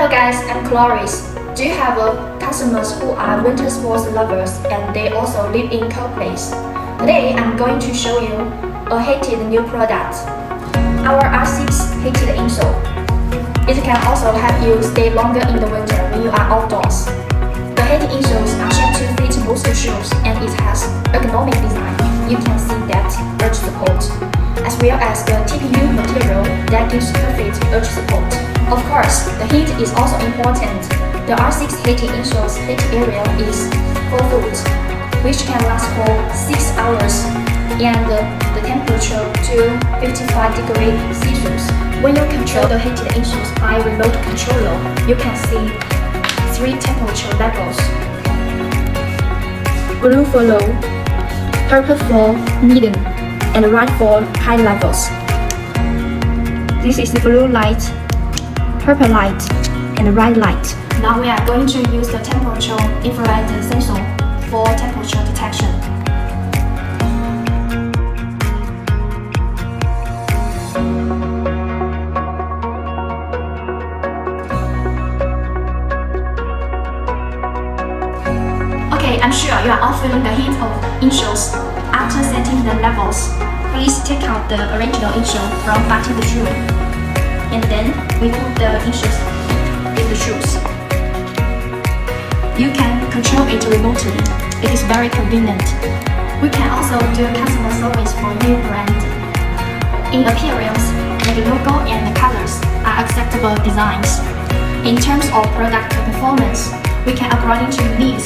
guys, I'm Clarice. Do you have customers who are winter sports lovers and they also live in cold place? Today I'm going to show you a heated new product. Our R6 heated insole. It can also help you stay longer in the winter when you are outdoors. The heated insoles are shaped to fit most shoes and it has ergonomic design. You can see that edge support, as well as the TPU material that gives perfect edge support. Of course, the heat is also important. The R6 heated insoles heat area is 4 foot, which can last for 6 hours, and the temperature to 55 degrees Celsius. When you control the heated insoles by remote controller, you can see 3 temperature levels: blue for low, purple for medium, and red for high levels. This is the blue light, purple light, and red light. Now we are going to use the temperature infrared sensor for temperature detection. Okay, I'm sure you are all feeling the heat of insoles. After setting the levels, please take out the original insole from button the shoe, and then we put the insoles in the shoes. You can control it remotely. It is very convenient. We can also do customer service for new brand. In appearance, the logo and the colors are acceptable designs. In terms of product performance, we can according to needs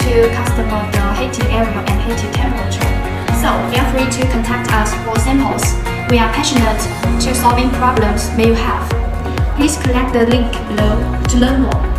to customize the heated area and heated temperature. So feel free to contact us for samples. We are passionate to solving problems may you have. Please click the link below to learn more.